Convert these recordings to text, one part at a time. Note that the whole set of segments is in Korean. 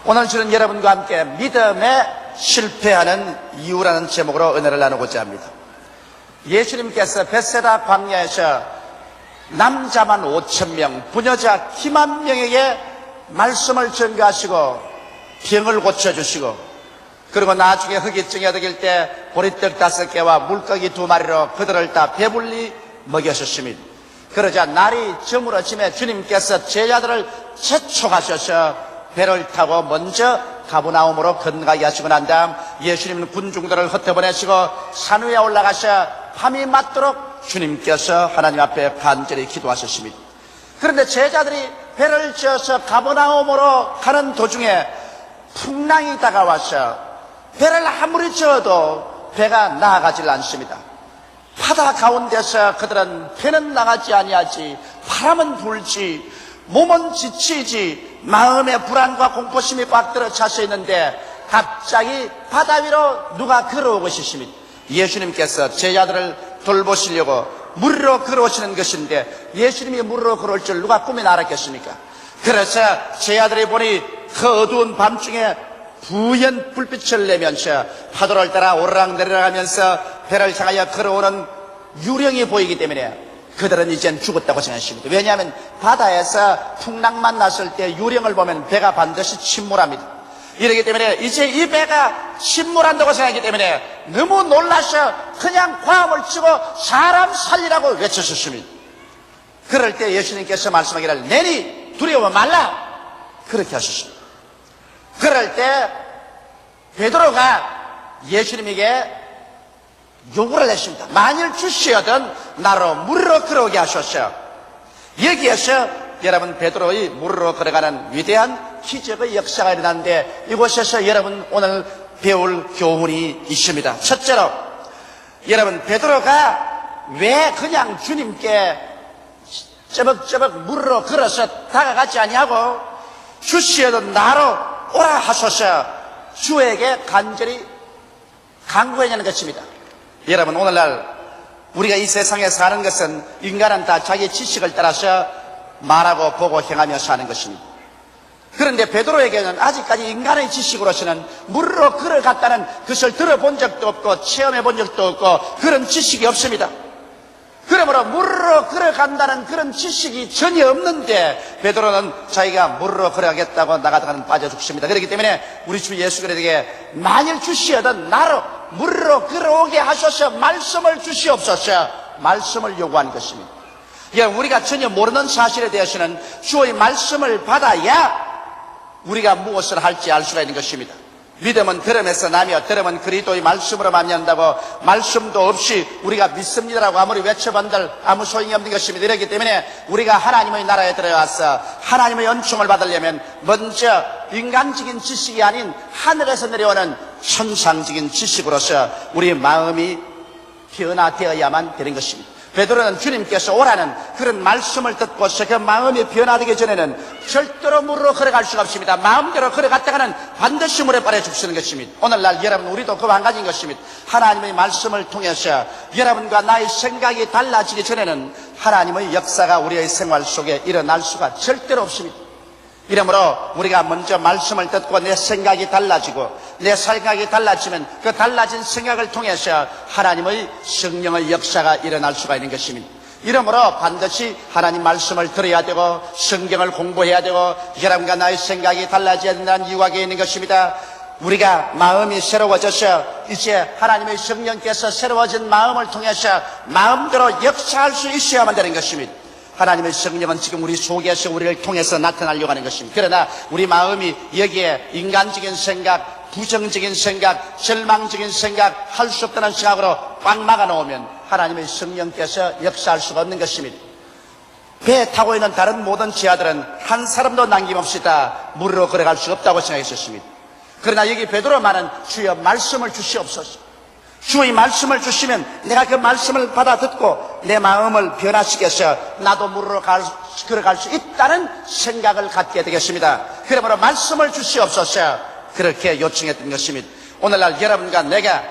오늘 저는 여러분과 함께 믿음에 실패하는 이유라는 제목으로 은혜를 나누고자 합니다. 예수님께서 벳세다 광야에서 남자만 5,000명, 부녀자 10,000명에게 말씀을 전가하시고 병을 고쳐주시고, 그리고 나중에 흑이증이 어덕일 때 보리떡 5개와 물고기 2마리로 그들을 다 배불리 먹여주십니다. 그러자 날이 저물어짐에 주님께서 제자들을 재촉하셔서 배를 타고 먼저 가버나움으로 건너가게 하시고 난 다음 예수님은 군중들을 흩어보내시고 산 위에 올라가셔 밤이 맞도록 주님께서 하나님 앞에 간절히 기도하셨습니다. 그런데 제자들이 배를 지어서 가버나움으로 가는 도중에 풍랑이 다가와서 배를 아무리 저어도 배가 나아가질 않습니다. 바다 가운데서 그들은 배는 나가지 아니하지, 바람은 불지, 몸은 지치지, 마음의 불안과 공포심이 박들어 차서 있는데 갑자기 바다 위로 누가 걸어오고 있으십니다. 예수님께서 제자들을 돌보시려고 물로 걸어오시는 것인데 예수님이 물로 걸어올 줄 누가 꿈에 알았겠습니까? 그래서 제자들이 보니 그 어두운 밤중에 부연 불빛을 내면서 파도를 따라 오르락내리락 하면서 배를 향하여 걸어오는 유령이 보이기 때문에 그들은 이젠 죽었다고 생각했습니다. 왜냐하면 바다에서 풍랑만 났을 때 유령을 보면 배가 반드시 침몰합니다. 이러기 때문에 이제 이 배가 침몰한다고 생각하기 때문에 너무 놀라서 그냥 과음을 치고 사람 살리라고 외쳤습니다. 그럴 때 예수님께서 말씀하기를 내니 두려워 말라, 그렇게 하셨습니다. 그럴 때 베드로가 예수님에게 요구를 했습니다. 만일 주시어든 나로 물로 걸어오게 하소서. 여기에서 여러분 베드로의 물로 걸어가는 위대한 기적의 역사가 일어나는데 이곳에서 여러분 오늘 배울 교훈이 있습니다. 첫째로 여러분 베드로가 왜 그냥 주님께 쩌벅쩌벅 물로 걸어서 다가가지 아니하고 주시어든 나로 오라 하소서 주에게 간절히 간구하냐는 것입니다. 여러분 오늘날 우리가 이 세상에 사는 것은 인간은 다 자기 지식을 따라서 말하고 보고 행하며 사는 것입니다. 그런데 베드로에게는 아직까지 인간의 지식으로서는 물로 걸어갔다는 것을 들어본 적도 없고 체험해 본 적도 없고 그런 지식이 없습니다. 그러므로 물로 걸어간다는 그런 지식이 전혀 없는데 베드로는 자기가 물로 걸어가겠다고 나가다가는 빠져 죽습니다. 그렇기 때문에 우리 주 예수 그리스도에게 만일 주시어든 나로 물로 걸어오게 하셔서 말씀을 주시옵소서, 말씀을 요구하는 것입니다. 우리가 전혀 모르는 사실에 대해서는 주의 말씀을 받아야 우리가 무엇을 할지 알 수가 있는 것입니다. 믿음은 들음에서 나며 들음은 그리스도의 말씀으로 만난다고 말씀도 없이 우리가 믿습니다라고 아무리 외쳐본들 아무 소용이 없는 것입니다. 이렇기 때문에 우리가 하나님의 나라에 들어가서 하나님의 은총을 받으려면 먼저 인간적인 지식이 아닌 하늘에서 내려오는 천상적인 지식으로서 우리의 마음이 변화되어야만 되는 것입니다. 베드로는 주님께서 오라는 그런 말씀을 듣고서 그 마음이 변화되기 전에는 절대로 물로 걸어갈 수가 없습니다. 마음대로 걸어갔다가는 반드시 물에 빠져 죽는 것입니다. 오늘날 여러분 우리도 그 마찬가지인 것입니다. 하나님의 말씀을 통해서 여러분과 나의 생각이 달라지기 전에는 하나님의 역사가 우리의 생활 속에 일어날 수가 절대로 없습니다. 이러므로 우리가 먼저 말씀을 듣고 내 생각이 달라지고 내 생각이 달라지면 그 달라진 생각을 통해서 하나님의 성령의 역사가 일어날 수가 있는 것입니다. 이러므로 반드시 하나님 말씀을 들어야 되고 성경을 공부해야 되고 여러분과 나의 생각이 달라져야 된다는 이유가 있는 것입니다. 우리가 마음이 새로워져서 이제 하나님의 성령께서 새로워진 마음을 통해서 마음대로 역사할 수 있어야만 되는 것입니다. 하나님의 성령은 지금 우리 속에서 우리를 통해서 나타나려고 하는 것입니다. 그러나 우리 마음이 여기에 인간적인 생각, 부정적인 생각, 절망적인 생각, 할 수 없다는 생각으로 꽉 막아놓으면 하나님의 성령께서 역사할 수가 없는 것입니다. 배에 타고 있는 다른 모든 제자들은 한 사람도 남김없이 다 물로 걸어갈 수 없다고 생각했었습니다. 그러나 여기 베드로만은 주여 말씀을 주시옵소서. 주의 말씀을 주시면 내가 그 말씀을 받아 듣고 내 마음을 변화시켜서 나도 물로 걸어갈 수 있다는 생각을 갖게 되겠습니다. 그러므로 말씀을 주시옵소서, 그렇게 요청했던 것입니다. 오늘날 여러분과 내가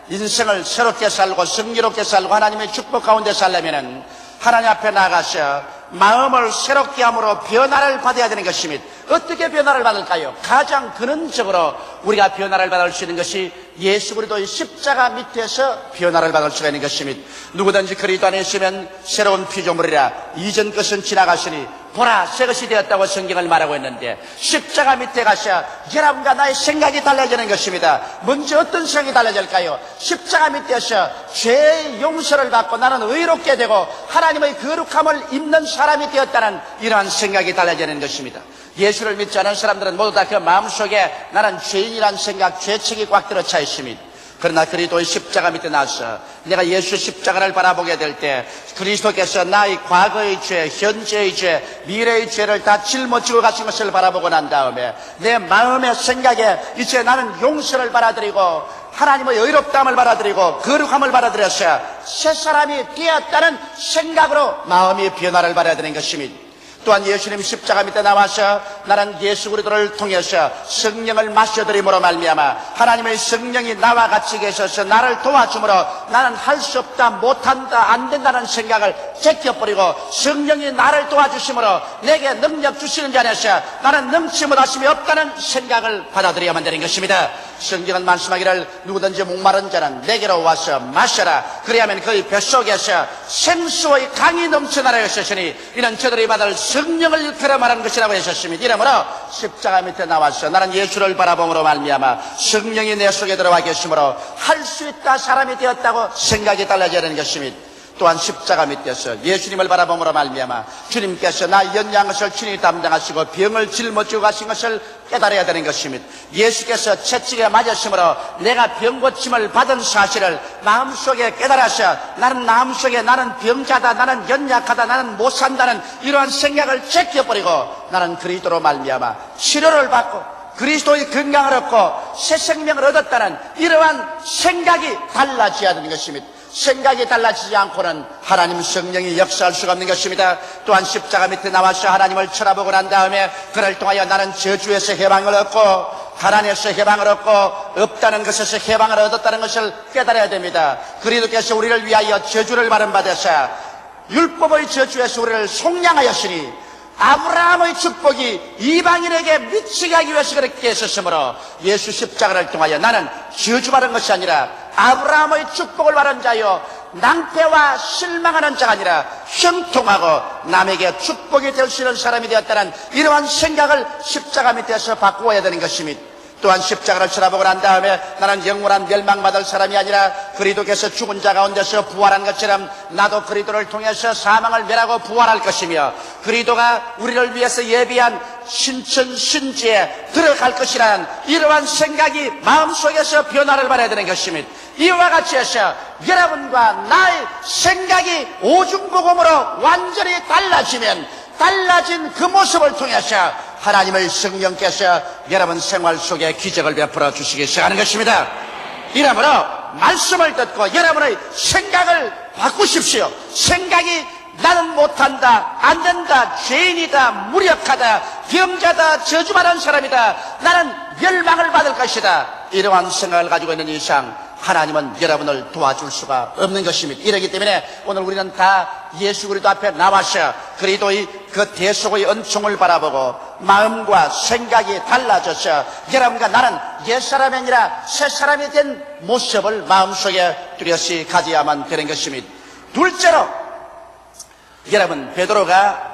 인생을 새롭게 살고 성기롭게 살고 하나님의 축복 가운데 살려면 하나님 앞에 나가서 마음을 새롭게 함으로 변화를 받아야 되는 것입니다. 어떻게 변화를 받을까요? 가장 근원적으로 우리가 변화를 받을 수 있는 것이 예수 그리스도의 십자가 밑에서 변화를 받을 수가 있는 것입니다. 누구든지 그리스도 안에 있으면 새로운 피조물이라 이전 것은 지나가시니 보라 새 것이 되었다고 성경을 말하고 있는데, 십자가 밑에 가셔 여러분과 나의 생각이 달라지는 것입니다. 먼저 어떤 생각이 달라질까요? 십자가 밑에서 죄의 용서를 받고 나는 의롭게 되고 하나님의 거룩함을 입는 사람이 되었다는 이러한 생각이 달라지는 것입니다. 예수를 믿지 않은 사람들은 모두 다 그 마음속에 나는 죄인이란 생각, 죄책이 꽉 들어차 있습니다. 그러나 그리스도의 십자가 밑에 나서 내가 예수 십자가를 바라보게 될 때 그리스도께서 나의 과거의 죄, 현재의 죄, 미래의 죄를 다 짊어지고 가신 것을 바라보고 난 다음에 내 마음의 생각에 이제 나는 용서를 받아들이고 하나님의 의롭다함을 받아들이고 거룩함을 받아들여서 새 사람이 되었다는 생각으로 마음이 변화를 받아야 되는 것입니다. 또한 예수님 십자가 밑에 나와서 나는 예수 그리스도를 통해서 성령을 마셔드림으로 말미암아 하나님의 성령이 나와 같이 계셔서 나를 도와줌으로 나는 할 수 없다, 못한다, 안 된다는 생각을 제껴버리고 성령이 나를 도와주심으로 내게 능력 주시는 자에서 나는 넘치 못하심이 없다는 생각을 받아들여야만 되는 것입니다. 성경은 말씀하기를 누구든지 목마른 자는 내게로 와서 마셔라. 그리하면 그의 뱃속에서 생수의 강이 넘쳐나라 하셨으니 이는 저들이 받을 성령을 일컬어 말하는 것이라고 하셨습니다. 이러므로 십자가 밑에 나와서 나는 예수를 바라봄으로 말미암아 성령이 내 속에 들어와 계심으로 할 수 있다 사람이 되었다고 생각이 달라져야 하는 것입니다. 또한 십자가 밑에서 예수님을 바라봄으로 말미암아 주님께서 나 연약한 것을 친히 담당하시고 병을 짊어지고 가신 것을 깨달아야 되는 것입니다. 예수께서 채찍에 맞으심으로 내가 병고침을 받은 사실을 마음속에 깨달아서 나는 마음속에 나는 병자다, 나는 연약하다, 나는 못 산다는 이러한 생각을 제껴버리고 나는 그리스도로 말미암아 치료를 받고 그리스도의 건강을 얻고 새 생명을 얻었다는 이러한 생각이 달라져야 되는 것입니다. 생각이 달라지지 않고는 하나님 성령이 역사할 수가 없는 것입니다. 또한 십자가 밑에 나와서 하나님을 쳐다보고 난 다음에 그를 통하여 나는 저주에서 해방을 얻고 가난에서 해방을 얻고 없다는 것에서 해방을 얻었다는 것을 깨달아야 됩니다. 그리스도께서 우리를 위하여 저주를 받으사 율법의 저주에서 우리를 속량하였으니 아브라함의 축복이 이방인에게 미치게 하기 위해서 그렇게 했었으므로 예수 십자가를 통하여 나는 저주받은 것이 아니라 아브라함의 축복을 받은 자요 낭패와 실망하는 자가 아니라 형통하고 남에게 축복이 될 수 있는 사람이 되었다는 이러한 생각을 십자가 밑에서 바꾸어야 되는 것입니다. 또한 십자가를 쳐다보고 난 다음에 나는 영원한 멸망받을 사람이 아니라 그리스도께서 죽은 자 가운데서 부활한 것처럼 나도 그리스도를 통해서 사망을 멸하고 부활할 것이며 그리스도가 우리를 위해서 예비한 신천 신지에 들어갈 것이라는 이러한 생각이 마음속에서 변화를 받아야 되는 것입니다. 이와 같이 해서 여러분과 나의 생각이 오중복음으로 완전히 달라지면 달라진 그 모습을 통해서 하나님의 성령께서 여러분 생활 속에 기적을 베풀어 주시기 시작하는 것입니다. 이러므로 말씀을 듣고 여러분의 생각을 바꾸십시오. 생각이 나는 못한다, 안 된다, 죄인이다, 무력하다, 병자다, 저주받은 사람이다, 나는 멸망을 받을 것이다, 이러한 생각을 가지고 있는 이상 하나님은 여러분을 도와줄 수가 없는 것입니다. 이러기 때문에 오늘 우리는 다 예수 그리스도 앞에 나와서 그리스도의 그 대속의 은총을 바라보고 마음과 생각이 달라져서 여러분과 나는 옛사람이 아니라 새사람이 된 모습을 마음속에 뚜렷이 가져야만 되는 것입니다. 둘째로 여러분, 베드로가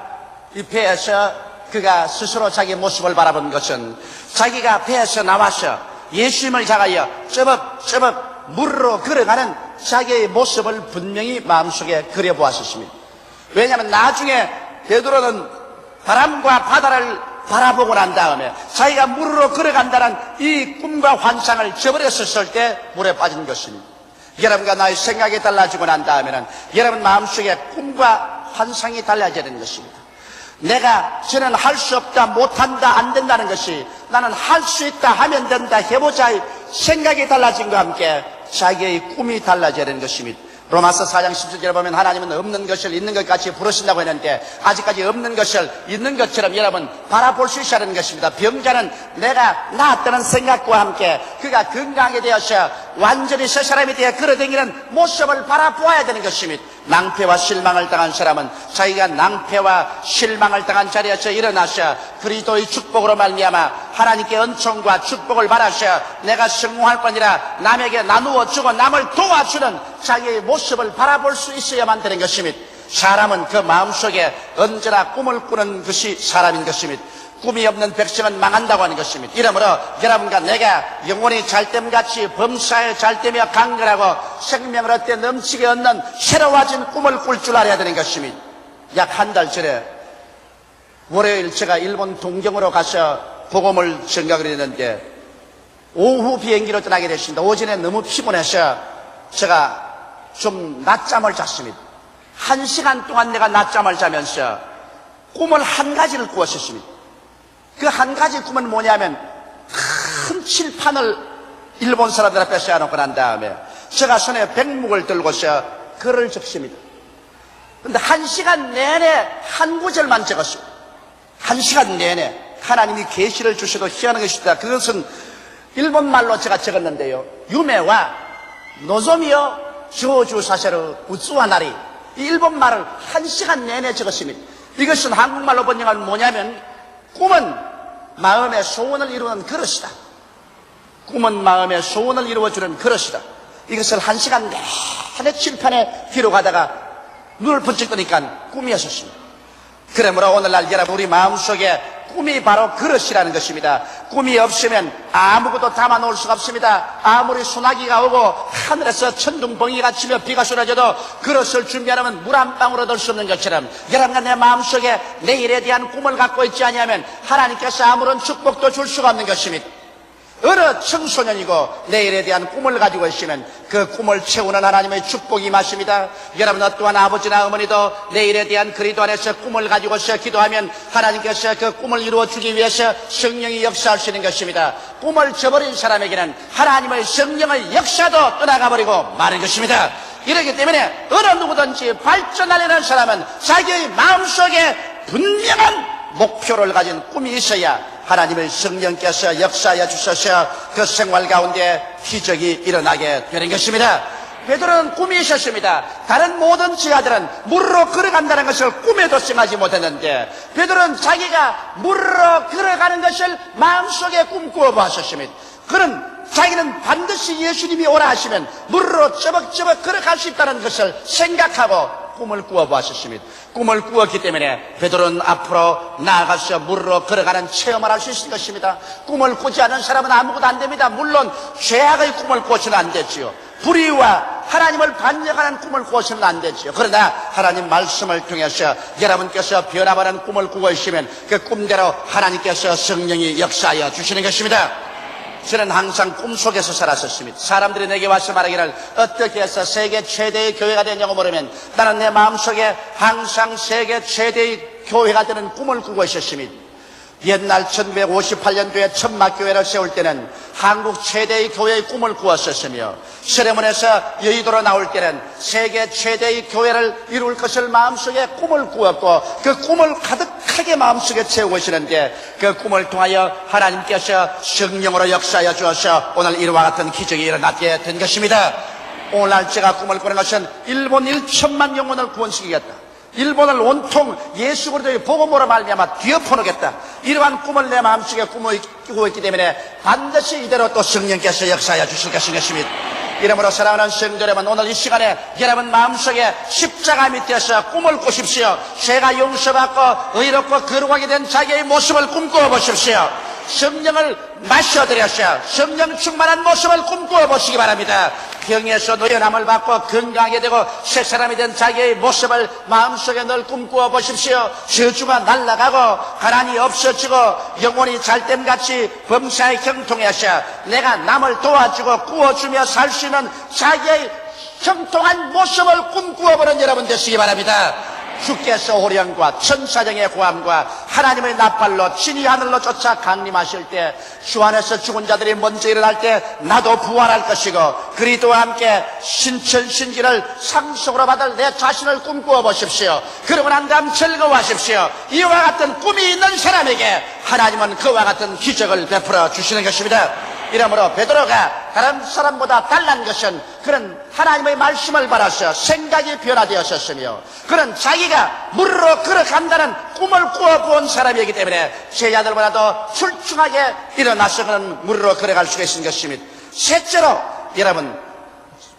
이 배에서 그가 스스로 자기 모습을 바라본 것은 자기가 배에서 나와서 예수님을 향하여 쩌벅쩌벅 물로 걸어가는 자기의 모습을 분명히 마음속에 그려보았습니다. 왜냐하면 나중에 베드로는 바람과 바다를 바라보고 난 다음에 자기가 물으로 걸어간다는 이 꿈과 환상을 저버렸을 때 물에 빠진 것입니다. 여러분과 나의 생각이 달라지고 난 다음에는 여러분 마음속에 꿈과 환상이 달라져야 되는 것입니다. 내가 저는 할 수 없다, 못한다, 안 된다는 것이 나는 할 수 있다, 하면 된다, 해보자의 생각이 달라진과 함께 자기의 꿈이 달라져야 되는 것입니다. 로마서 4장 17절에 보면 하나님은 없는 것을 있는 것 같이 부르신다고 했는데 아직까지 없는 것을 있는 것처럼 여러분 바라볼 수 있어야 하는 것입니다. 병자는 내가 나았다는 생각과 함께 그가 건강하게 되어서 완전히 새 사람이 되어 걸어다니는 모습을 바라보아야 되는 것입니다. 낭패와 실망을 당한 사람은 자기가 낭패와 실망을 당한 자리에서 일어나셔 그리스도의 축복으로 말미암아 하나님께 은총과 축복을 받으셔 내가 성공할 것이라 남에게 나누어 주고 남을 도와주는 자기의 모습을 바라볼 수 있어야만 되는 것입니다. 사람은 그 마음속에 언제나 꿈을 꾸는 것이 사람인 것입니다. 꿈이 없는 백성은 망한다고 하는 것입니다. 이러므로 여러분과 내가 영혼이 잘됨같이 범사에 잘되며 강건하고 생명을 얻되 넘치게 얻는 새로워진 꿈을 꿀 줄 알아야 되는 것입니다. 약 한 달 전에 월요일 제가 일본 동경으로 가서 복음을 전각을 했는데 오후 비행기로 떠나게 됐습니다. 오전에 너무 피곤해서 제가 좀 낮잠을 잤습니다. 1시간 동안 내가 낮잠을 자면서 꿈을 한 가지를 꾸었었습니다. 그 한 가지 꿈은 뭐냐면 큰 칠판을 일본 사람들 앞에 세워놓고 난 다음에 제가 손에 백묵을 들고서 글을 적습니다. 그런데 1시간 내내 한 구절만 적었어요. 1시간 내내 하나님이 계시를 주셔도 희한한 것이다. 그것은 일본말로 제가 적었는데요. 유메와 노조미요 조주 사세르 우츠와나리 이 일본말을 1시간 내내 적었습니다. 이것은 한국말로 번역하면 뭐냐면 꿈은 마음의 소원을 이루는 그릇이다. 꿈은 마음의 소원을 이루어주는 그릇이다. 이것을 1시간 내내 칠판에 기록하다가 눈을 번쩍 뜨니까 꿈이었습니다. 그러므로 오늘날 여러분 우리 마음속에 꿈이 바로 그릇이라는 것입니다. 꿈이 없으면 아무것도 담아놓을 수가 없습니다. 아무리 소나기가 오고 하늘에서 천둥번개가 치며 비가 쏟아져도 그릇을 준비하려면 물 한 방울 얻을 수 없는 것처럼 여러분과 내 마음속에 내일에 대한 꿈을 갖고 있지 아니하면 하나님께서 아무런 축복도 줄 수가 없는 것입니다. 어느 청소년이고 내일에 대한 꿈을 가지고 있으면 그 꿈을 채우는 하나님의 축복이 임하십니다. 여러분 또한 아버지나 어머니도 내일에 대한 그리스도 안에서 꿈을 가지고서 기도하면 하나님께서 그 꿈을 이루어주기 위해서 성령이 역사하시는 것입니다. 꿈을 저버린 사람에게는 하나님의 성령의 역사도 떠나가버리고 마는 것입니다. 이렇기 때문에 어느 누구든지 발전하려는 사람은 자기의 마음속에 분명한 목표를 가진 꿈이 있어야 하나님의 성령께서 역사하여 주셔서 그 생활 가운데 기적이 일어나게 되는 것입니다. 베드로는 꿈이 있었습니다. 다른 모든 지하들은 물로 걸어간다는 것을 꿈에도 생각하지 못했는데 베드로는 자기가 물로 걸어가는 것을 마음속에 꿈꾸어 보았었습니다. 그는 자기는 반드시 예수님이 오라 하시면 물로 쩌벅쩌벅 걸어갈 수 있다는 것을 생각하고 꿈을 꾸어보았습니다. 꿈을 꾸었기 때문에 베드로는 앞으로 나아가서 물로 걸어가는 체험을 할 수 있을 것입니다. 꿈을 꾸지 않은 사람은 아무것도 안 됩니다. 물론 죄악의 꿈을 꾸어서는 안 되지요. 불의와 하나님을 반역하는 꿈을 꾸어서는 안 되지요. 그러나 하나님 말씀을 통해서 여러분께서 변화받은 꿈을 꾸고 있으면 그 꿈대로 하나님께서 성령이 역사하여 주시는 것입니다. 저는 항상 꿈속에서 살았었습니다. 사람들이 내게 와서 말하기를 어떻게 해서 세계 최대의 교회가 되냐고 물으면 나는 내 마음속에 항상 세계 최대의 교회가 되는 꿈을 꾸고 있었습니다. 옛날 1958년도에 천막교회를 세울 때는 한국 최대의 교회의 꿈을 꾸었었으며 세레몬에서 여의도로 나올 때는 세계 최대의 교회를 이룰 것을 마음속에 꿈을 꾸었고 그 꿈을 가득하게 마음속에 채우고 계시는데 그 꿈을 통하여 하나님께서 성령으로 역사하여 주어서 오늘 이와 같은 기적이 일어나게 된 것입니다. 오늘날 제가 꿈을 꾸는 것은 일본 1천만 영혼을 구원시키겠다. 일본을 온통 예수 그리스도의 복음으로 말미암아 뒤엎어놓겠다. 이러한 꿈을 내 마음속에 꾸고 있기 때문에 반드시 이대로 또 성령께서 역사하여 주실 것입니다. 이러므로 사랑하는 성도 여러분, 오늘 이 시간에 여러분 마음속에 십자가 밑에서 꿈을 꾸십시오. 죄가 용서받고 의롭고 거룩하게 된 자기의 모습을 꿈꾸어 보십시오. 성령을 마셔드렸어요. 성령 충만한 모습을 꿈꾸어 보시기 바랍니다. 병에서 노련함을 받고 건강하게 되고 새 사람이 된 자기의 모습을 마음속에 늘 꿈꾸어 보십시오. 저주가 날아가고 가난이 없어지고 영혼이 잘됨같이 범사에 형통하셔 내가 남을 도와주고 구워주며 살 수 있는 자기의 형통한 모습을 꿈꾸어보는 여러분 되시기 바랍니다. 주께서 호령과 천사장의 고함과 하나님의 나팔로 진이 하늘로 쫓아 강림하실 때 주 안에서 죽은 자들이 먼저 일어날 때 나도 부활할 것이고 그리스도와 함께 신천신지를 상속으로 받을 내 자신을 꿈꾸어 보십시오. 그러고 난 다음 즐거워하십시오. 이와 같은 꿈이 있는 사람에게 하나님은 그와 같은 기적을 베풀어 주시는 것입니다. 이러므로 베드로가 다른 사람보다 달란 것은 그런 하나님의 말씀을 받아서 생각이 변화되었었으며 그런 자기가 물으로 걸어간다는 꿈을 꾸어본 사람이기 때문에 제자들보다도 출중하게 일어나서 그런 물으로 걸어갈 수가 있는 것입니다. 셋째로 여러분,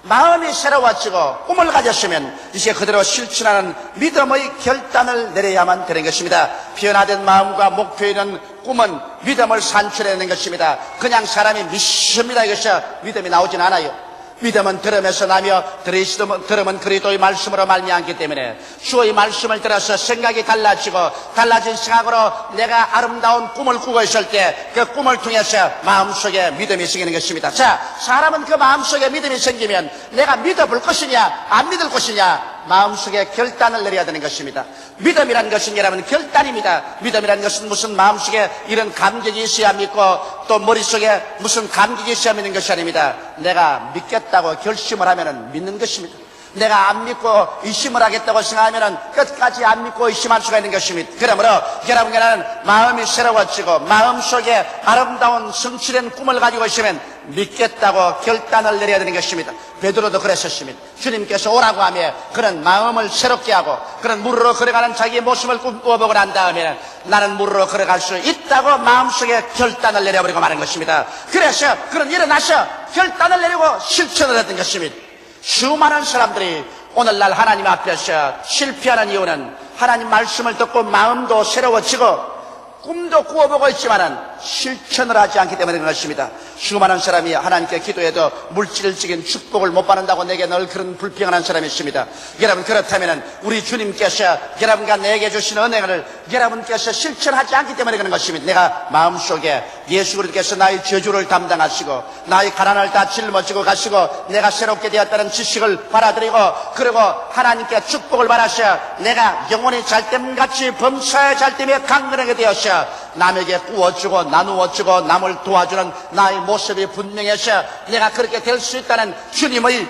마음이 새로워지고 꿈을 가졌으면 이제 그대로 실천하는 믿음의 결단을 내려야만 되는 것입니다. 변화된 마음과 목표 있는 꿈은 믿음을 산출해내는 것입니다. 그냥 사람이 믿습니다 이것이 믿음이 나오진 않아요. 믿음은 들으면서 나며 들으면 그리스도의 말씀으로 말미암기 때문에 주의 말씀을 들어서 생각이 달라지고 달라진 생각으로 내가 아름다운 꿈을 꾸고 있을 때 그 꿈을 통해서 마음속에 믿음이 생기는 것입니다. 자, 사람은 그 마음속에 믿음이 생기면 내가 믿어볼 것이냐 안 믿을 것이냐 마음속에 결단을 내려야 되는 것입니다. 믿음이란 것은 여러분 결단입니다. 믿음이란 것은 무슨 마음속에 이런 감격이 있어야 믿고 또 머릿속에 무슨 감격이 있어야 믿는 것이 아닙니다. 내가 믿겠다고 결심을 하면 믿는 것입니다. 내가 안 믿고 의심을 하겠다고 생각하면 끝까지 안 믿고 의심할 수가 있는 것입니다. 그러므로 여러분께는 마음이 새로워지고 마음속에 아름다운 성취된 꿈을 가지고 있으면 믿겠다고 결단을 내려야 되는 것입니다. 베드로도 그랬었습니다. 주님께서 오라고 하며 그런 마음을 새롭게 하고 그런 물으로 걸어가는 자기의 모습을 꿈꾸어보고 난 다음에 나는 물으로 걸어갈 수 있다고 마음속에 결단을 내려버리고 마는 것입니다. 그래서 그런 일어나서 결단을 내리고 실천을 했던 것입니다. 수많은 사람들이 오늘날 하나님 앞에서 실패하는 이유는 하나님 말씀을 듣고 마음도 새로워지고 꿈도 꾸어보고 있지만은 실천을 하지 않기 때문에 그런 것입니다. 수많은 사람이 하나님께 기도해도 물질적인 축복을 못 받는다고 내게 늘 그런 불평하는 사람이 있습니다. 여러분 그렇다면은 우리 주님께서 여러분과 내게 주신 은혜를 여러분께서 실천하지 않기 때문에 그런 것입니다. 내가 마음속에 예수 그리스도께서 나의 저주를 담당하시고 나의 가난을 다 짊어지고 가시고 내가 새롭게 되었다는 지식을 받아들이고 그리고 하나님께 축복을 받아서 내가 영혼이 잘됨같이 범사에 잘됨에 강건하게 되었어 남에게 구워주고 나누어주고 남을 도와주는 나의 모습이 분명해서 내가 그렇게 될 수 있다는 주님의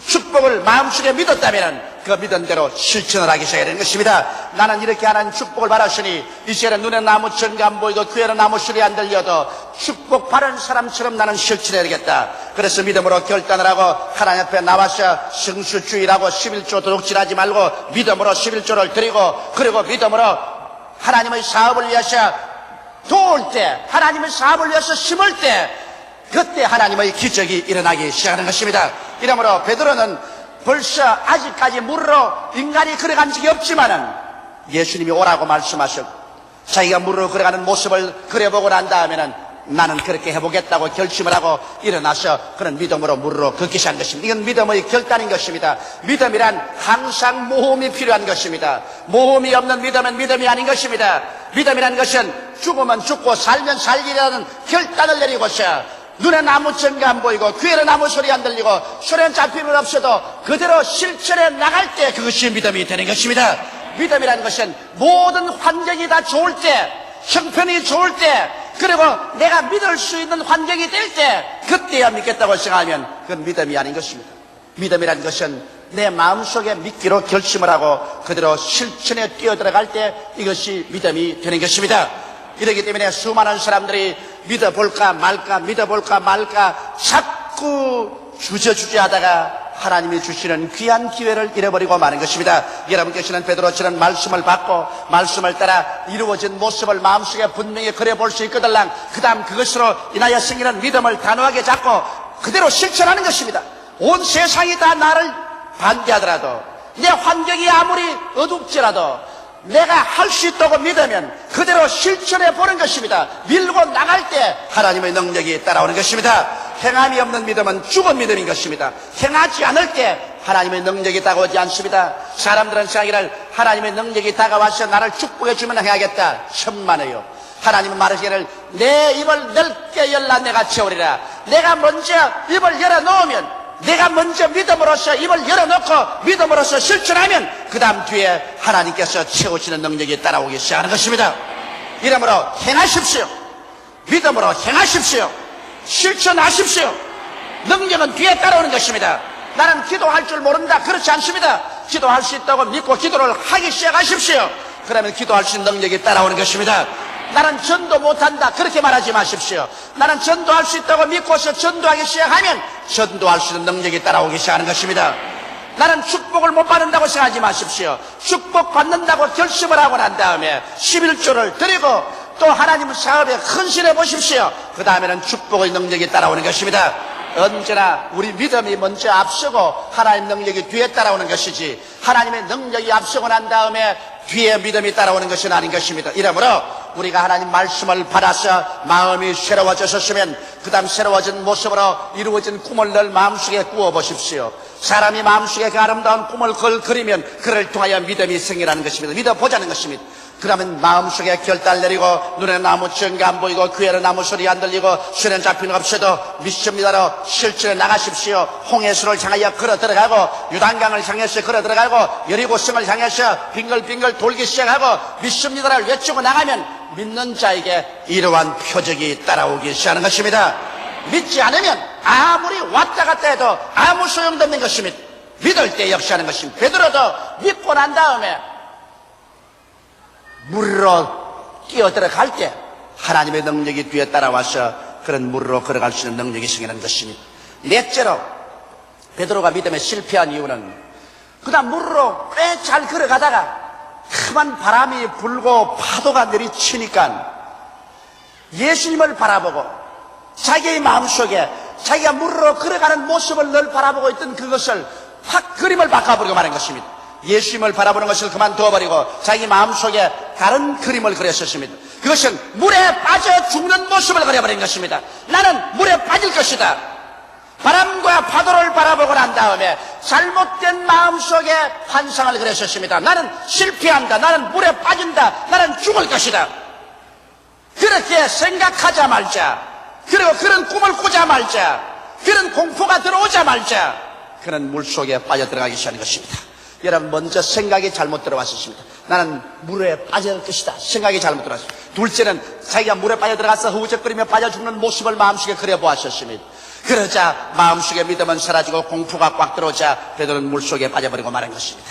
축복을 마음속에 믿었다면 그 믿은 대로 실천을 하기 시작해야 되는 것입니다. 나는 이렇게 하나님 축복을 받았으니 이제는 눈에 나무 전가 안 보이고 귀에는 나무 소리 안 들려도 축복 받은 사람처럼 나는 실천해야 되겠다. 그래서 믿음으로 결단을 하고 하나님 앞에 나와서 성수주의라고 11조 도둑질하지 말고 믿음으로 11조를 드리고 그리고 믿음으로 하나님의 사업을 위해서 도울 때 하나님의 사업을 위해서 심을 때 그때 하나님의 기적이 일어나기 시작하는 것입니다. 이러므로 베드로는 벌써 아직까지 물으로 인간이 걸어간 적이 없지만은 예수님이 오라고 말씀하셨고 자기가 물으로 걸어가는 모습을 그려보고 난 다음에는 나는 그렇게 해보겠다고 결심을 하고 일어나서 그런 믿음으로 물으로 걷기 시작한 것입니다. 이건 믿음의 결단인 것입니다. 믿음이란 항상 모험이 필요한 것입니다. 모험이 없는 믿음은 믿음이 아닌 것입니다. 믿음이란 것은 죽으면 죽고 살면 살기라는 결단을 내리고서 눈에 나무 전가 안 보이고 귀에는 나무 소리 안 들리고 손에는 잡힘은 없어도 그대로 실천해 나갈 때 그것이 믿음이 되는 것입니다. 믿음이라는 것은 모든 환경이 다 좋을 때 형편이 좋을 때 그리고 내가 믿을 수 있는 환경이 될 때 그때야 믿겠다고 생각하면 그건 믿음이 아닌 것입니다. 믿음이라는 것은 내 마음속에 믿기로 결심을 하고 그대로 실천에 뛰어들어갈 때 이것이 믿음이 되는 것입니다. 이렇기 때문에 수많은 사람들이 믿어볼까 말까 자꾸 주저하다가 하나님이 주시는 귀한 기회를 잃어버리고 마는 것입니다. 여러분께서는 베드로처럼 말씀을 받고 말씀을 따라 이루어진 모습을 마음속에 분명히 그려볼 수 있거들랑 그 다음 그것으로 인하여 생기는 믿음을 단호하게 잡고 그대로 실천하는 것입니다. 온 세상이 다 나를 반대하더라도 내 환경이 아무리 어둡지라도 내가 할 수 있다고 믿으면 그대로 실천해 보는 것입니다. 밀고 나갈 때 하나님의 능력이 따라오는 것입니다. 행함이 없는 믿음은 죽은 믿음인 것입니다. 행하지 않을 때 하나님의 능력이 다가오지 않습니다. 사람들은 생각이를 하나님의 능력이 다가와서 나를 축복해 주면 해야겠다. 천만에요. 하나님은 말하시기를 내 입을 넓게 열라 내가 채우리라. 내가 먼저 입을 열어놓으면 내가 먼저 믿음으로써 입을 열어놓고 믿음으로써 실천하면 그 다음 뒤에 하나님께서 채우시는 능력이 따라오기 시작하는 것입니다. 이러므로 행하십시오. 믿음으로 행하십시오. 실천하십시오. 능력은 뒤에 따라오는 것입니다. 나는 기도할 줄 모른다. 그렇지 않습니다. 기도할 수 있다고 믿고 기도를 하기 시작하십시오. 그러면 기도할 수 있는 능력이 따라오는 것입니다. 나는 전도 못한다 그렇게 말하지 마십시오. 나는 전도할 수 있다고 믿고서 전도하기 시작하면 전도할 수 있는 능력이 따라오기 시작하는 것입니다. 나는 축복을 못 받는다고 생각하지 마십시오. 축복 받는다고 결심을 하고 난 다음에 11조를 드리고 또 하나님 사업에 헌신해 보십시오. 그 다음에는 축복의 능력이 따라오는 것입니다. 언제나 우리 믿음이 먼저 앞서고 하나님 능력이 뒤에 따라오는 것이지, 하나님의 능력이 앞서고 난 다음에 뒤에 믿음이 따라오는 것은 아닌 것입니다. 이러므로 우리가 하나님 말씀을 받아서 마음이 새로워졌으면 그 다음 새로워진 모습으로 이루어진 꿈을 늘 마음속에 꾸어보십시오. 사람이 마음속에 그 아름다운 꿈을 그리면 그를 통하여 믿음이 생기라는 것입니다. 믿어보자는 것입니다. 그러면 마음속에 결단 내리고 눈에 나무 증거 안 보이고 귀에는 아무 소리 안 들리고 손에 잡히는 없어도 믿습니다로 실천해 나가십시오. 홍해수를 향하여 걸어 들어가고 유단강을 향해서 걸어 들어가고 여리고성을 향해서 빙글빙글 돌기 시작하고 믿습니다를 외치고 나가면 믿는 자에게 이러한 표적이 따라오기 시작하는 것입니다. 믿지 않으면 아무리 왔다 갔다 해도 아무 소용도 없는 것입니다. 믿을 때 역시 하는 것입니다. 베드로도 믿고 난 다음에 물로 뛰어들어갈 때 하나님의 능력이 뒤에 따라와서 그런 물로 걸어갈 수 있는 능력이 생기는 것입니다. 넷째로 베드로가 믿음에 실패한 이유는 그 다음 물로 꽤 잘 걸어가다가 큰 바람이 불고 파도가 내리치니까 예수님을 바라보고 자기의 마음속에 자기가 물로 걸어가는 모습을 늘 바라보고 있던 그것을 확 그림을 바꿔버리고 말한 것입니다. 예수님을 바라보는 것을 그만두어버리고 자기 마음속에 다른 그림을 그렸었습니다. 그것은 물에 빠져 죽는 모습을 그려버린 것입니다. 나는 물에 빠질 것이다. 바람과 파도를 바라보고 난 다음에 잘못된 마음속에 환상을 그렸었습니다. 나는 실패한다. 나는 물에 빠진다. 나는 죽을 것이다. 그렇게 생각하자 말자, 그리고 그런 꿈을 꾸자 말자, 그런 공포가 들어오자 말자, 그런 물속에 빠져들어가기 시작하는 것입니다. 여러분, 먼저 생각이 잘못 들어왔었습니다. 나는 물에 빠질 것이다. 생각이 잘못 들어왔습니다. 둘째는 자기가 물에 빠져들어가서 허우적거리며 빠져 죽는 모습을 마음속에 그려보았었습니다. 그러자 마음속에 믿음은 사라지고 공포가 꽉 들어오자 베드로는 물속에 빠져버리고 말한 것입니다.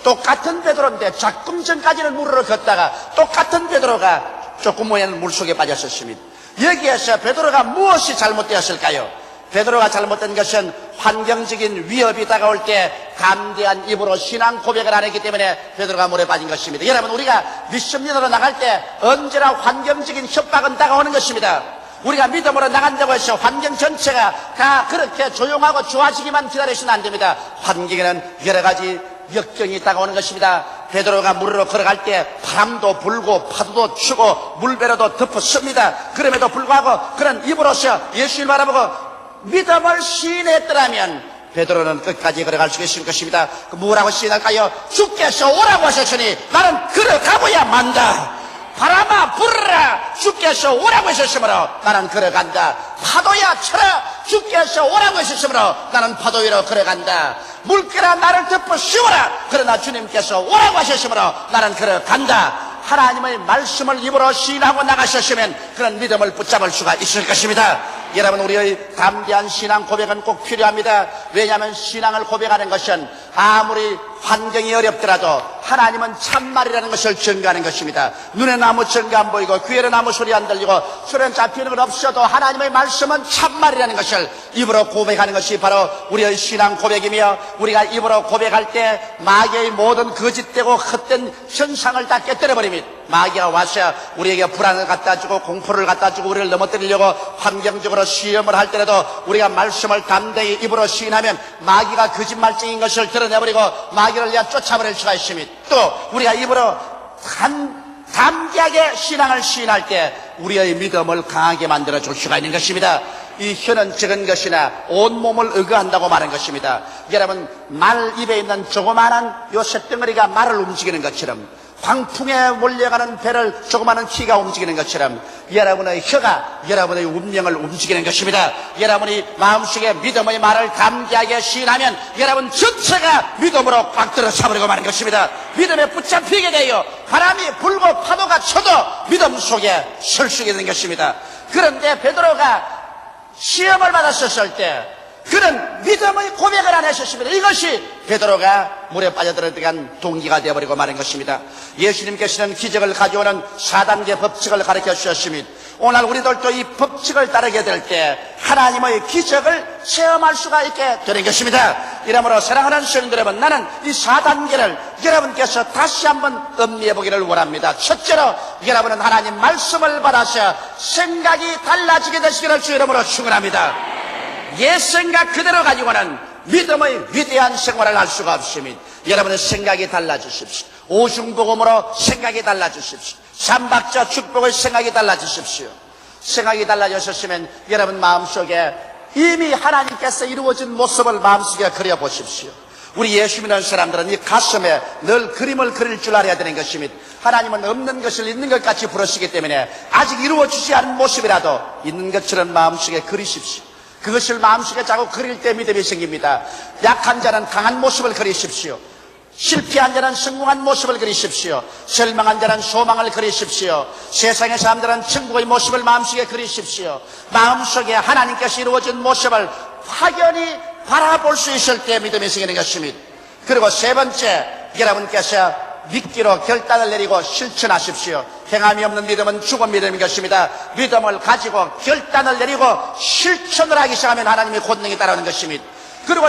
똑같은 베드로인데 조금 전까지는 물으로 걷다가 똑같은 베드로가 조금 후에는 물속에 빠졌었습니다. 여기에서 베드로가 무엇이 잘못되었을까요? 베드로가 잘못된 것은 환경적인 위협이 다가올 때 담대한 입으로 신앙 고백을 안 했기 때문에 베드로가 물에 빠진 것입니다. 여러분, 우리가 믿음으로 나갈 때 언제나 환경적인 협박은 다가오는 것입니다. 우리가 믿음으로 나간다고 해서 환경 전체가 다 그렇게 조용하고 좋아지기만 기다리시면 안 됩니다. 환경에는 여러 가지 역경이 다가오는 것입니다. 베드로가 물으로 걸어갈 때 바람도 불고 파도도 치고 물배로도 덮었습니다. 그럼에도 불구하고 그런 입으로서 예수를 바라보고 믿음을 시인했더라면 베드로는 끝까지 걸어갈 수 있을 것입니다. 뭐라고 시인할까요? 주께서 오라고 하셨으니 나는 걸어가고야 만다. 바람아 불어라, 주께서 오라고 하셨으므로 나는 걸어간다. 파도야 쳐라, 주께서 오라고 하셨으므로 나는 파도 위로 걸어간다. 물결아 나를 덮어 씌워라, 그러나 주님께서 오라고 하셨으므로 나는 걸어간다. 하나님의 말씀을 입으로 시인하고 나가셨으면 그런 믿음을 붙잡을 수가 있을 것입니다. 여러분, 우리의 담대한 신앙 고백은 꼭 필요합니다. 왜냐하면 신앙을 고백하는 것은 아무리 환경이 어렵더라도 하나님은 참말이라는 것을 증거하는 것입니다. 눈에는 아무 증거 안 보이고 귀에는 아무 소리 안 들리고 손에 잡히는 건 없어도 하나님의 말씀은 참말이라는 것을 입으로 고백하는 것이 바로 우리의 신앙 고백이며, 우리가 입으로 고백할 때 마귀의 모든 거짓되고 헛된 현상을 다 깨뜨려버립니다. 마귀가 와서 우리에게 불안을 갖다 주고 공포를 갖다 주고 우리를 넘어뜨리려고 환경적으로 시험을 할 때라도 우리가 말씀을 담대히 입으로 시인하면 마귀가 거짓말쟁인 것을 드러내버리고 마귀를 쫓아버릴 수가 있습니다. 또 우리가 입으로 담대하게 신앙을 시인할 때 우리의 믿음을 강하게 만들어줄 수가 있는 것입니다. 이 혀는 적은 것이나 온몸을 의거한다고 말한 것입니다. 여러분, 말 입에 있는 조그마한 요 쇳덩어리가 말을 움직이는 것처럼, 광풍에 몰려가는 배를 조그마한 키가 움직이는 것처럼 여러분의 혀가 여러분의 운명을 움직이는 것입니다. 여러분이 마음속에 믿음의 말을 담대하게 시인하면 여러분 전체가 믿음으로 꽉 들어차버리고 마는 것입니다. 믿음에 붙잡히게 되어 바람이 불고 파도가 쳐도 믿음 속에 설 수 있는 것입니다. 그런데 베드로가 시험을 받았었을 때 그런 믿음의 고백을 안 하셨습니다. 이것이 베드로가 물에 빠져들어간 동기가 되어버리고 마는 것입니다. 예수님께서는 기적을 가져오는 4단계 법칙을 가르쳐 주셨습니다. 오늘 우리들도 이 법칙을 따르게 될 때 하나님의 기적을 체험할 수가 있게 되는 것입니다. 이러므로 사랑하는 성도 여러분, 나는 이 4단계를 여러분께서 다시 한번 음미해 보기를 원합니다. 첫째로 여러분은 하나님 말씀을 받아서 생각이 달라지게 되시기를 주 이름으로 축원합니다. 옛 생각 그대로 가지고는 믿음의 위대한 생활을 할 수가 없습니다. 여러분의 생각이 달라지십시오. 오중복음으로 생각이 달라지십시오. 삼박자 축복의 생각이 달라지십시오. 생각이 달라졌으면 여러분 마음속에 이미 하나님께서 이루어진 모습을 마음속에 그려보십시오. 우리 예수 믿는 사람들은 이 가슴에 늘 그림을 그릴 줄 알아야 되는 것입니다. 하나님은 없는 것을 있는 것 같이 부르시기 때문에 아직 이루어지지 않은 모습이라도 있는 것처럼 마음속에 그리십시오. 그것을 마음속에 자꾸 그릴 때 믿음이 생깁니다. 약한 자는 강한 모습을 그리십시오. 실패한 자는 성공한 모습을 그리십시오. 절망한 자는 소망을 그리십시오. 세상의 사람들은 천국의 모습을 마음속에 그리십시오. 마음속에 하나님께서 이루어진 모습을 확연히 바라볼 수 있을 때 믿음이 생기는 것입니다. 그리고 세 번째, 여러분께서 믿기로 결단을 내리고 실천하십시오. 행함이 없는 믿음은 죽은 믿음인 것입니다. 믿음을 가지고 결단을 내리고 실천을 하기 시작하면 하나님의 권능이 따라오는 것입니다. 그리고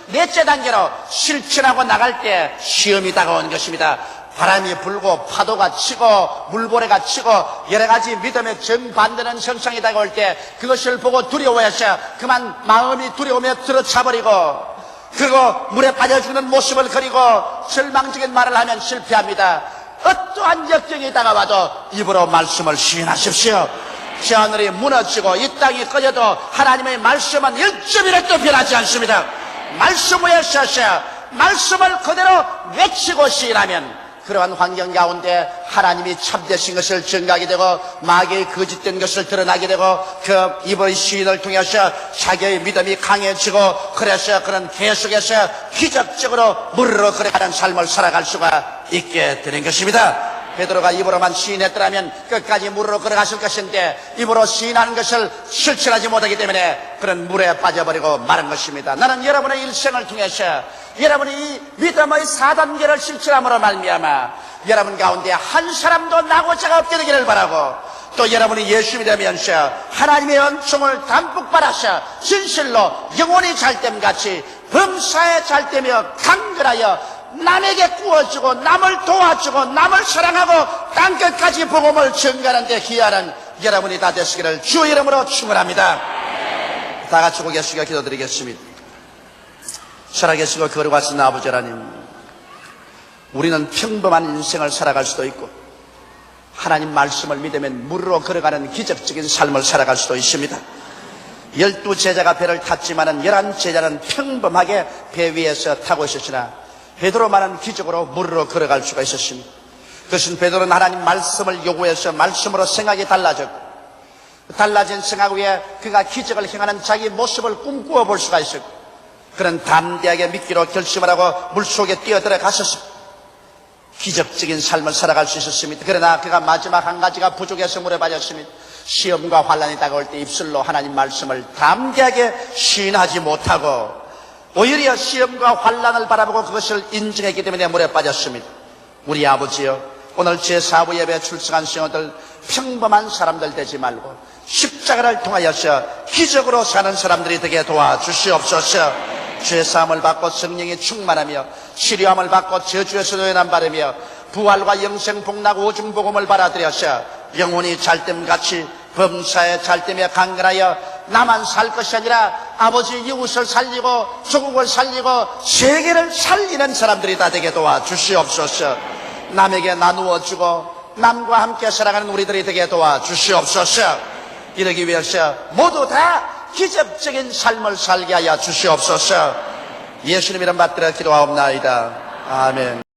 넷째 단계로 실천하고 나갈 때 시험이 다가오는 것입니다. 바람이 불고 파도가 치고 물고래가 치고 여러 가지 믿음의 정반대는 형상이 다가올 때 그것을 보고 두려워해서 그만 마음이 두려움에 들어차버리고 그리고 물에 빠져 죽는 모습을 그리고 절망적인 말을 하면 실패합니다. 어떠한 역경이 다가와도 입으로 말씀을 시인하십시오. 저 하늘이 무너지고 이 땅이 꺼져도 하나님의 말씀은 1점이라도 변하지 않습니다. 말씀 위에 서서 말씀을 그대로 외치고 시인하면 그러한 환경 가운데 하나님이 참되신 것을 증가하게 되고 마귀의 거짓된 것을 드러나게 되고 그 입의 시인을 통해서 자기의 믿음이 강해지고 그래서 그런 계속해서 기적적으로 물으러 걸어가는 삶을 살아갈 수가 있게 되는 것입니다. 베드로가 입으로만 시인했더라면 끝까지 물으로 걸어갔을 것인데 입으로 시인하는 것을 실천하지 못하기 때문에 그런 물에 빠져버리고 마른 것입니다. 나는 여러분의 일생을 통해서 여러분이 이 믿음의 4단계를 실천함으로 말미암아 여러분 가운데 한 사람도 나고자가 없게 되기를 바라고 또 여러분이 예수 믿으면서 하나님의 은총을 담뿍 받아서 진실로 영혼이 잘됨같이 범사에 잘되며 강건하여 남에게 구워주고 남을 도와주고 남을 사랑하고 땅끝까지 복음을 전가하는 데 기여하는 여러분이 다 되시기를 주 이름으로 축원합니다. 다 같이 고개 숙여 기도드리겠습니다. 살아계시고 거룩하신 아버지 하나님, 우리는 평범한 인생을 살아갈 수도 있고 하나님 말씀을 믿으면 물으로 걸어가는 기적적인 삶을 살아갈 수도 있습니다. 12제자가 배를 탔지만은 11제자는 평범하게 배 위에서 타고 있었으나 베드로만은 기적으로 물으로 걸어갈 수가 있었습니다. 그것은 베드로는 하나님 말씀을 요구해서 말씀으로 생각이 달라졌고 달라진 생각 위에 그가 기적을 행하는 자기 모습을 꿈꾸어 볼 수가 있었고 그런 담대하게 믿기로 결심을 하고 물속에 뛰어들어가서 기적적인 삶을 살아갈 수 있었습니다. 그러나 그가 마지막 한 가지가 부족해서 물에 빠졌습니다. 시험과 환란이 다가올 때 입술로 하나님 말씀을 담대하게 시인하지 못하고 오히려 시험과 환란을 바라보고 그것을 인정했기 때문에 물에 빠졌습니다. 우리 아버지여, 오늘 제4부 예배에 출석한 성도들 평범한 사람들 되지 말고 십자가를 통하여서 기적으로 사는 사람들이 되게 도와주시옵소서. 죄사함을 받고 성령이 충만하며 치료함을 받고 저주에서 노연함 받으며 부활과 영생 복락 오중 복음을 받아들여서 영혼이 잘됨같이 범사에 잘되며 강건하여 나만 살 것이 아니라 아버지 이웃을 살리고 조국을 살리고 세계를 살리는 사람들이 다 되게 도와주시옵소서. 남에게 나누어 주고 남과 함께 살아가는 우리들이 되게 도와주시옵소서. 이러기 위해서 모두 다 기적적인 삶을 살게 하여 주시옵소서. 예수님 이름 받들어 기도하옵나이다. 아멘.